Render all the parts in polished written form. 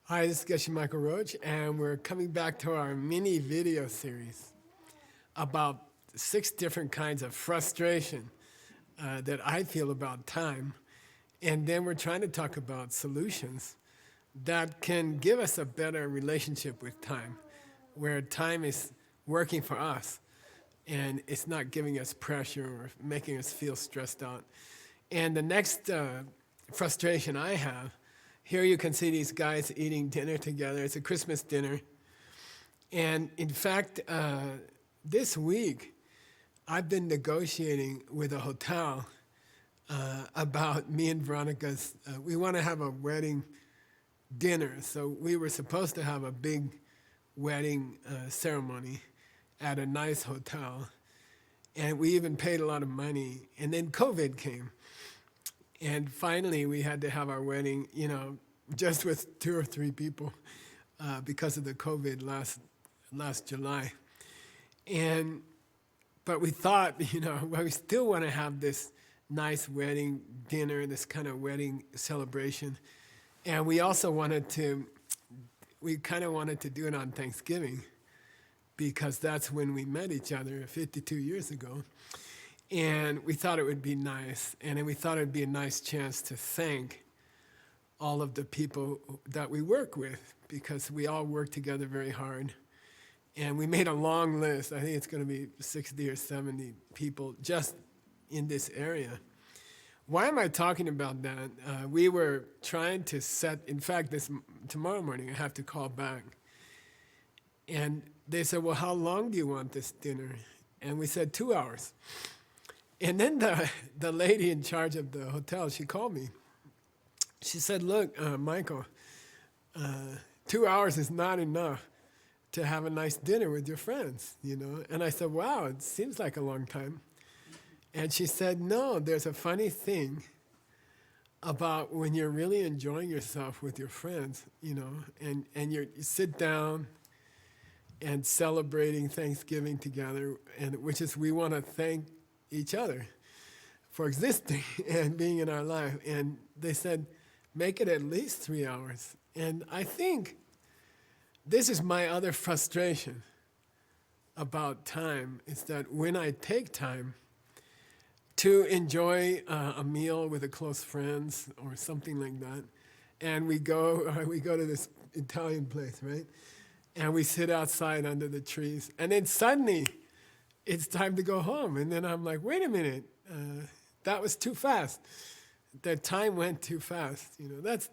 Hi, this is Geshe Michael Roach, and we're coming back to our mini video series about 6 different kinds of frustration that I feel about time. And then we're trying to talk about solutions that can give us a better relationship with time, where time is working for us and it's not giving us pressure or making us feel stressed out. And the next frustration I have, here you can see these guys eating dinner together. It's a Christmas dinner. And in fact, this week, I've been negotiating with a hotel about me and Veronica's, we want to have a wedding dinner. So we were supposed to have a big wedding ceremony at a nice hotel. And we even paid a lot of money. And then COVID came. And finally, we had to have our wedding, just with 2 or 3 people because of the COVID last July. But we thought, we still want to have this nice wedding dinner, this kind of wedding celebration. And we also wanted to do it on Thanksgiving because that's when we met each other 52 years ago. And we thought it would be nice, and then we thought it would be a nice chance to thank all of the people that we work with, because we all work together very hard. And we made a long list. I think it's going to be 60 or 70 people just in this area. Why am I talking about that? We were trying to set, in fact, tomorrow morning I have to call back. And they said, well, how long do you want this dinner? And we said 2 hours. And then the lady in charge of the hotel, she called me. She said, look, Michael, 2 hours is not enough to have a nice dinner with your friends, And I said, wow, it seems like a long time. And she said, no, there's a funny thing about when you're really enjoying yourself with your friends, and you sit down and celebrating Thanksgiving together, and which is we want to thank each other for existing and being in our life. And they said, make it at least 3 hours. And I think this is my other frustration about time, is that when I take time to enjoy a meal with a close friends or something like that, and we go to this Italian place, right? And we sit outside under the trees, and then suddenly it's time to go home. And then I'm like, wait a minute, that was too fast. The time went too fast.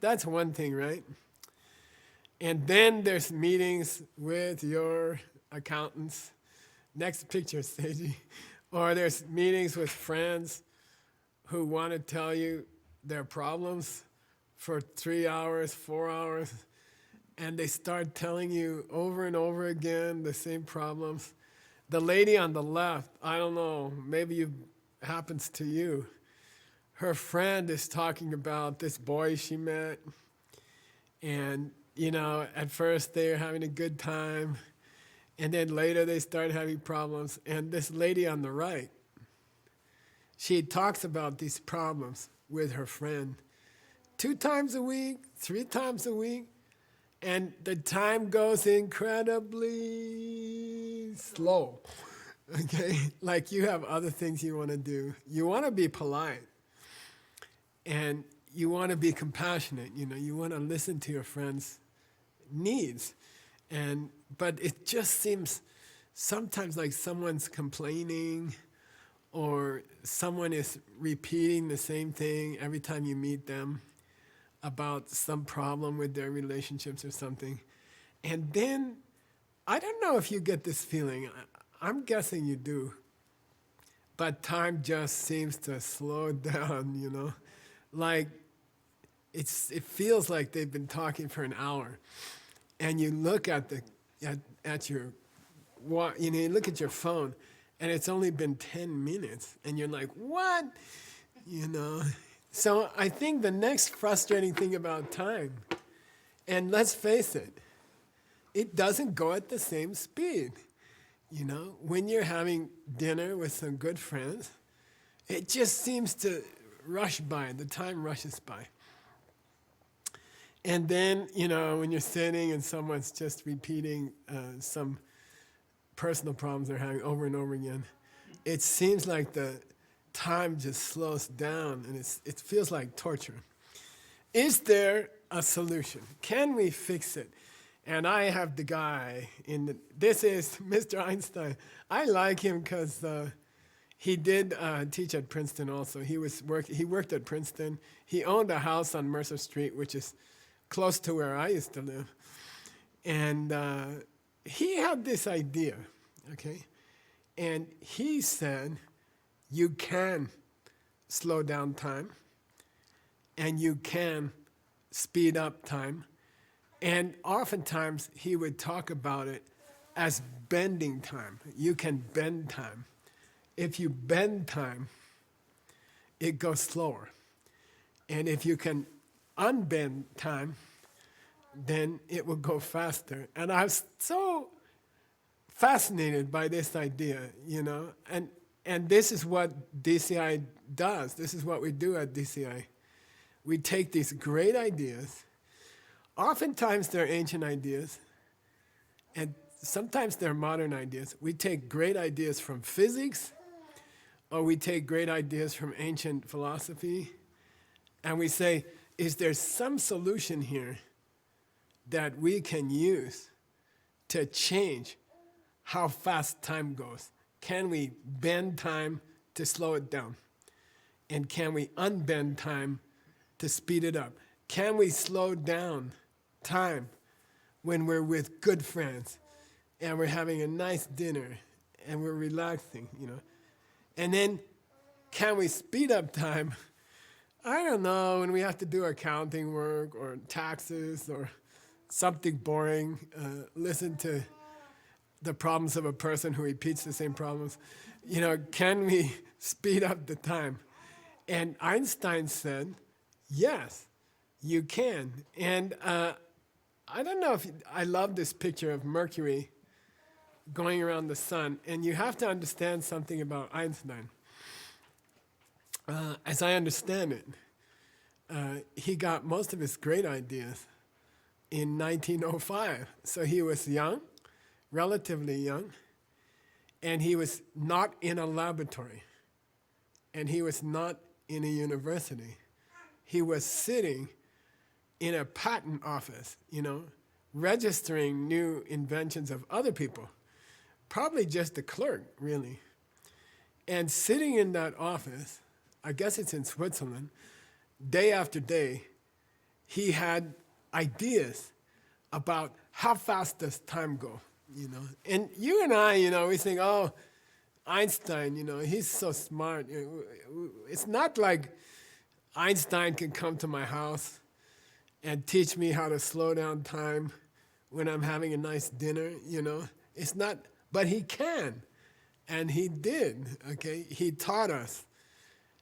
That's one thing, right? And then there's meetings with your accountants. Next picture, Seiji. Or there's meetings with friends who want to tell you their problems for 3 hours, 4 hours. And they start telling you over and over again the same problems. The lady on the left, I don't know, maybe it happens to you. Her friend is talking about this boy she met. And, at first they're having a good time. And then later they start having problems. And this lady on the right, she talks about these problems with her friend 2 times a week, 3 times a week. And the time goes incredibly slow, okay? Like you have other things you want to do. You want to be polite, and you want to be compassionate. You want to listen to your friends' needs. But it just seems sometimes like someone's complaining, or someone is repeating the same thing every time you meet them about some problem with their relationships or something. And then, I don't know if you get this feeling, I'm guessing you do, but time just seems to slow down, Like, it feels like they've been talking for an hour. And you look at your phone, and it's only been 10 minutes, and you're like, what? So I think the next frustrating thing about time, and let's face it, it doesn't go at the same speed. When you're having dinner with some good friends, it just seems to rush by. The time rushes by. And then, when you're sitting and someone's just repeating some personal problems they're having over and over again, it seems like the time just slows down and it feels like torture. Is there a solution? Can we fix it? And I have the guy this is Mr. Einstein. I like him because he did teach at Princeton also. He worked at Princeton. He owned a house on Mercer Street, which is close to where I used to live. And he had this idea, okay? And he said, you can slow down time, and you can speed up time. And oftentimes, he would talk about it as bending time. You can bend time. If you bend time, it goes slower. And if you can unbend time, then it will go faster. And I was so fascinated by this idea, and this is what DCI does. This is what we do at DCI. We take these great ideas. Oftentimes they're ancient ideas, and sometimes they're modern ideas. We take great ideas from physics, or we take great ideas from ancient philosophy, and we say, is there some solution here that we can use to change how fast time goes? Can we bend time to slow it down? And can we unbend time to speed it up? Can we slow down time when we're with good friends and we're having a nice dinner and we're relaxing, And then can we speed up time? I don't know, when we have to do accounting work or taxes or something boring, listen to the problems of a person who repeats the same problems. Can we speed up the time? And Einstein said, yes, you can. And I don't know I love this picture of Mercury going around the sun. And you have to understand something about Einstein. As I understand it, he got most of his great ideas in 1905. So he was young, relatively young, and he was not in a laboratory, and he was not in a university. He was sitting in a patent office, registering new inventions of other people, probably just a clerk, really. And sitting in that office, I guess it's in Switzerland, day after day, he had ideas about how fast does time go, And you and I, we think, oh, Einstein, he's so smart. It's not like Einstein can come to my house and teach me how to slow down time when I'm having a nice dinner, It's not, but he can. And he did, okay? He taught us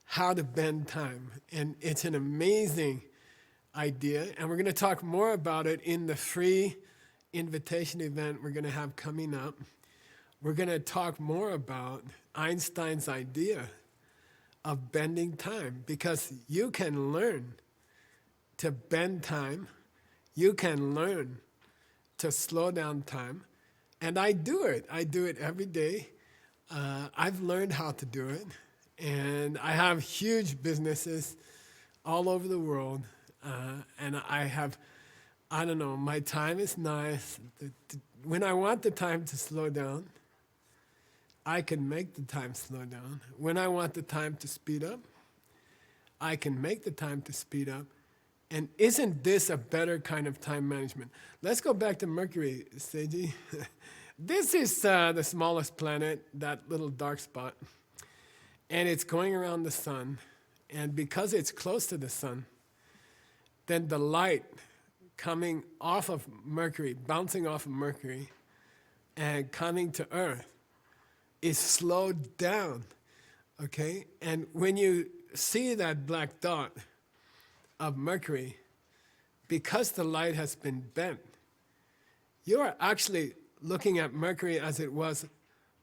how to bend time. And it's an amazing idea. And we're going to talk more about it in the free invitation event we're going to have coming up. We're going to talk more about Einstein's idea of bending time, because you can learn to bend time. You can learn to slow down time. And I do it. I do it every day. I've learned how to do it. And I have huge businesses all over the world. And my time is nice. When I want the time to slow down, I can make the time slow down. When I want the time to speed up, I can make the time to speed up. And isn't this a better kind of time management? Let's go back to Mercury, Seiji. This is the smallest planet, that little dark spot. And it's going around the sun. And because it's close to the sun, then the light coming off of Mercury, bouncing off of Mercury, and coming to Earth is slowed down, okay? And when you see that black dot of Mercury, because the light has been bent, you are actually looking at Mercury as it was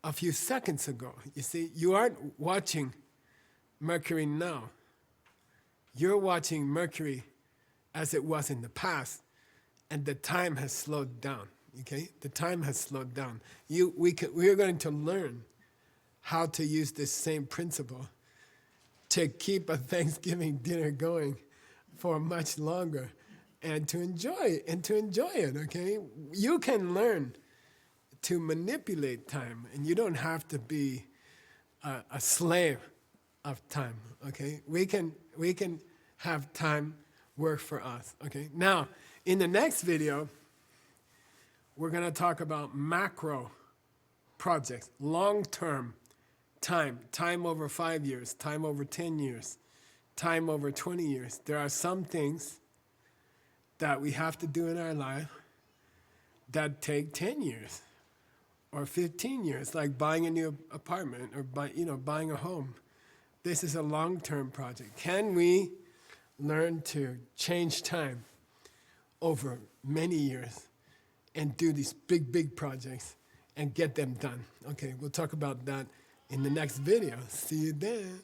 a few seconds ago. You see, you aren't watching Mercury now. You're watching Mercury as it was in the past, and the time has slowed down. Okay, the time has slowed down. We are going to learn how to use this same principle to keep a Thanksgiving dinner going for much longer, and to enjoy it. Okay, you can learn to manipulate time, and you don't have to be a slave of time. Okay, we can have time work for us. Okay, now in the next video, we're going to talk about macro projects, long-term time over 5 years, time over 10 years, time over 20 years. There are some things that we have to do in our life that take 10 years or 15 years, like buying a new apartment or buying a home. This is a long-term project. Can we learn to change time over many years and do these big projects and get them done? Okay, we'll talk about that in the next video. See you then.